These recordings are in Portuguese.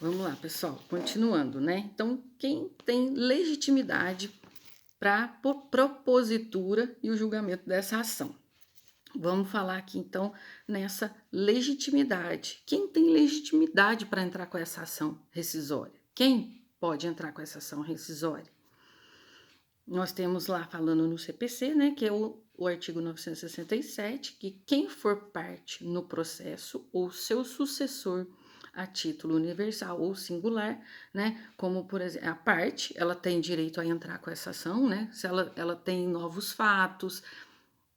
Vamos lá, pessoal, continuando, né? Então, quem tem legitimidade para propositura e o julgamento dessa ação? Vamos falar aqui então nessa legitimidade. Quem tem legitimidade para entrar com essa ação rescisória? Quem pode entrar com essa ação rescisória? Nós temos lá falando no CPC, né, que é o artigo 967, que quem for parte no processo ou seu sucessor a título universal ou singular, né, como por exemplo, a parte, ela tem direito a entrar com essa ação, né, se ela tem novos fatos,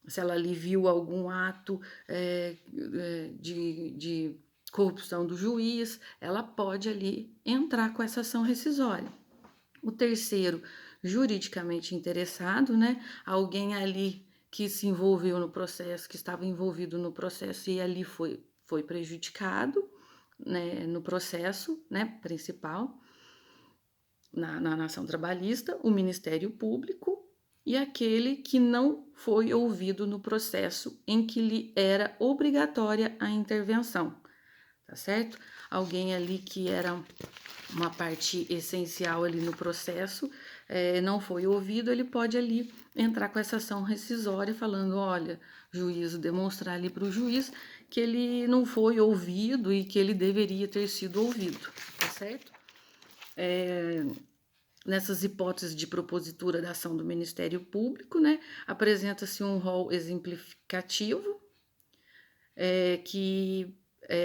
se ela ali viu algum ato de corrupção do juiz, ela pode ali entrar com essa ação rescisória. O terceiro, juridicamente interessado, né? Alguém ali que se envolveu no processo, que estava envolvido no processo e ali foi prejudicado, né, no processo, né, principal, na ação trabalhista, o Ministério Público e aquele que não foi ouvido no processo em que lhe era obrigatória a intervenção, tá certo? Alguém ali que era uma parte essencial ali no processo, não foi ouvido, ele pode ali entrar com essa ação rescisória falando, olha, juízo, demonstrar ali para o juiz que ele não foi ouvido e que ele deveria ter sido ouvido, tá certo? Nessas hipóteses de propositura da ação do Ministério Público, né, apresenta-se um rol exemplificativo, que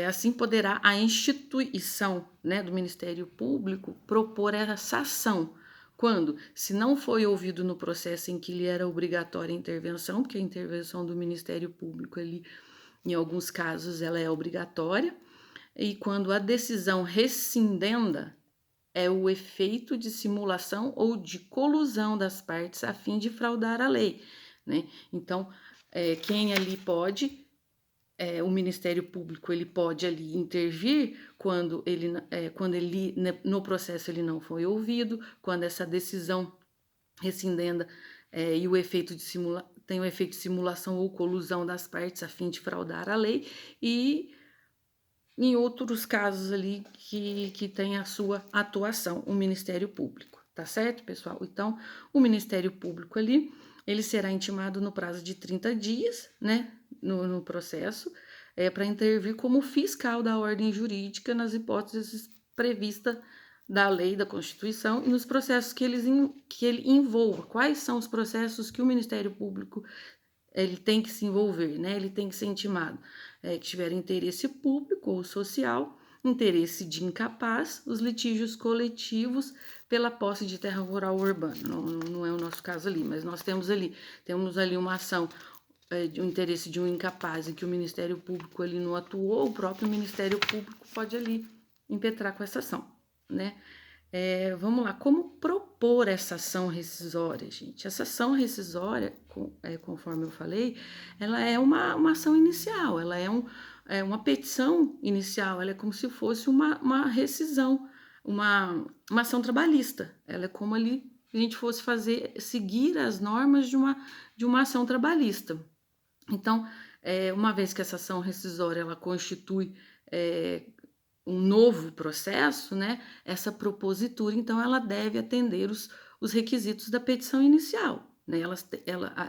assim poderá a instituição, né, do Ministério Público propor essa ação. Quando? Se não foi ouvido no processo em que lhe era obrigatória a intervenção, porque a intervenção do Ministério Público ali, em alguns casos, ela é obrigatória, e quando a decisão rescindenda é o efeito de simulação ou de colusão das partes a fim de fraudar a lei, né? Então, quem ali pode o Ministério Público ele pode ali intervir quando ele no processo ele não foi ouvido, quando essa decisão rescindenda e o efeito de tem o efeito de simulação ou colusão das partes a fim de fraudar a lei, e em outros casos ali que tem a sua atuação, o Ministério Público, tá certo, pessoal? Então, o Ministério Público ali, ele será intimado no prazo de 30 dias, né, no processo, para intervir como fiscal da ordem jurídica nas hipóteses previstas da lei, da Constituição e nos processos que ele envolva. Quais são os processos que o Ministério Público ele tem que se envolver, né? Ele tem que ser intimado. Que tiver interesse público ou social, interesse de incapaz, os litígios coletivos pela posse de terra rural ou urbana. Não é o nosso caso ali, mas nós temos ali uma ação de um interesse de um incapaz e que o Ministério Público ali não atuou, o próprio Ministério Público pode ali impetrar com essa ação, né? Vamos lá, como propor essa ação rescisória, gente? Essa ação rescisória, conforme eu falei, ela é uma ação inicial, ela é uma petição inicial, ela é como se fosse uma rescisão, uma ação trabalhista. Ela é como ali a gente fosse seguir as normas de uma ação trabalhista. Então, uma vez que essa ação rescisória ela constitui um novo processo, né? Essa propositura, então, ela deve atender os requisitos da petição inicial, né?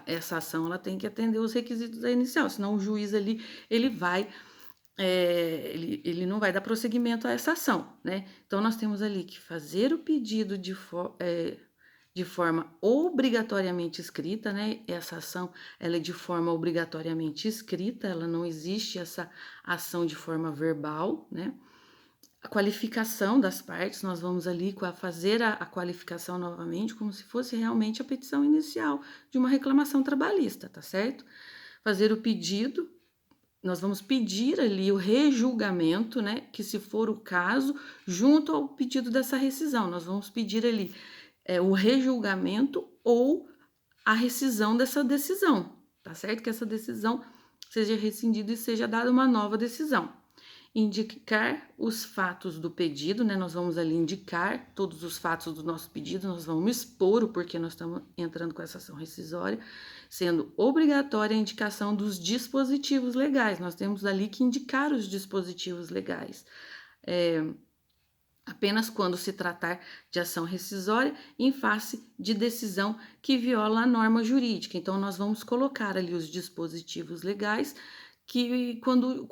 Essa ação ela tem que atender os requisitos da inicial, senão o juiz ali ele vai ele não vai dar prosseguimento a essa ação, né? Então, nós temos ali que fazer o pedido de forma obrigatoriamente escrita, né? Essa ação ela é de forma obrigatoriamente escrita, ela não existe essa ação de forma verbal, né? A qualificação das partes, nós vamos ali fazer a qualificação novamente, como se fosse realmente a petição inicial de uma reclamação trabalhista, tá certo? Fazer o pedido, nós vamos pedir ali o rejulgamento, né? Que se for o caso, junto ao pedido dessa rescisão, nós vamos pedir ali o rejulgamento ou a rescisão dessa decisão, tá certo? Que essa decisão seja rescindida e seja dada uma nova decisão. Indicar os fatos do pedido, né? Nós vamos ali indicar todos os fatos do nosso pedido, nós vamos expor o porquê nós estamos entrando com essa ação rescisória, sendo obrigatória a indicação dos dispositivos legais. Nós temos ali que indicar os dispositivos legais. apenas quando se tratar de ação rescisória em face de decisão que viola a norma jurídica. Então, nós vamos colocar ali os dispositivos legais que quando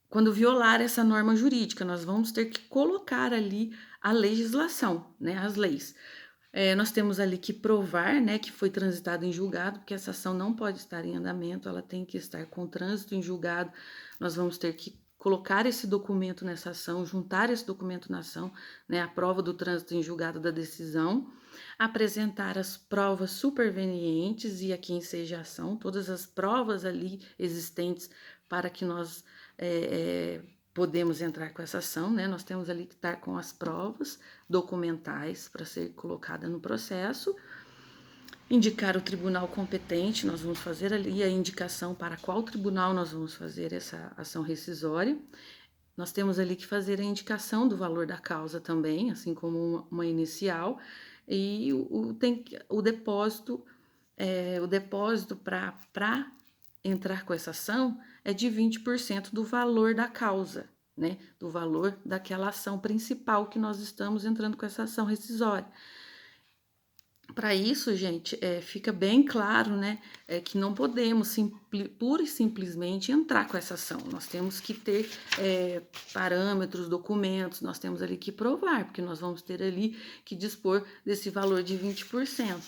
quando violar essa norma jurídica, nós vamos ter que colocar ali a legislação, né, as leis. Nós temos ali que provar, né, que foi transitado em julgado, porque essa ação não pode estar em andamento, ela tem que estar com trânsito em julgado. Nós vamos ter que colocar esse documento nessa ação, juntar esse documento na ação, né, a prova do trânsito em julgado da decisão, apresentar as provas supervenientes e a quem seja a ação, todas as provas ali existentes para que nós podemos entrar com essa ação, né? Nós temos ali que estar com as provas documentais para ser colocada no processo, indicar o tribunal competente, nós vamos fazer ali a indicação para qual tribunal nós vamos fazer essa ação rescisória. Nós temos ali que fazer a indicação do valor da causa também, assim como uma inicial, e o depósito para entrar com essa ação é de 20% do valor da causa, né? Do valor daquela ação principal que nós estamos entrando com essa ação rescisória. Para isso, gente, fica bem claro, né, que não podemos pura e simplesmente entrar com essa ação. Nós temos que ter parâmetros, documentos, nós temos ali que provar, porque nós vamos ter ali que dispor desse valor de 20%,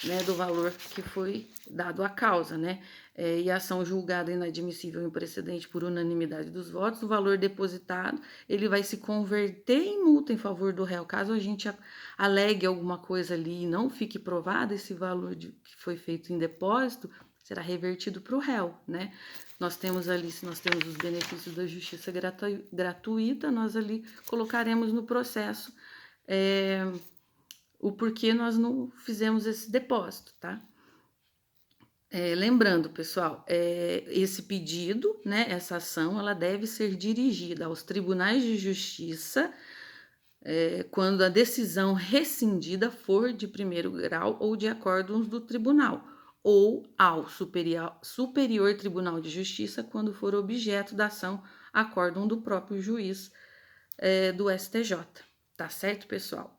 né, do valor que foi dado à causa, né? E a ação julgada inadmissível em precedente por unanimidade dos votos, o valor depositado, ele vai se converter em multa em favor do réu. Caso a gente alegue alguma coisa ali e não fique provado, esse valor que foi feito em depósito será revertido para o réu, né? Nós temos ali, se nós temos os benefícios da justiça gratuita, nós ali colocaremos no processo o porquê nós não fizemos esse depósito, tá? Lembrando, pessoal, esse pedido, né, essa ação, ela deve ser dirigida aos tribunais de justiça quando a decisão rescindida for de primeiro grau ou de acórdãos do tribunal, ou ao Superior Tribunal de Justiça quando for objeto da ação acórdão do próprio juiz do STJ. Tá certo, pessoal?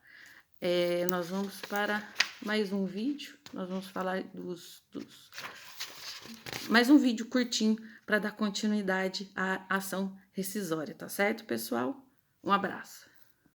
Nós vamos para mais um vídeo, nós vamos falar mais um vídeo curtinho para dar continuidade à ação rescisória, tá certo, pessoal? Um abraço.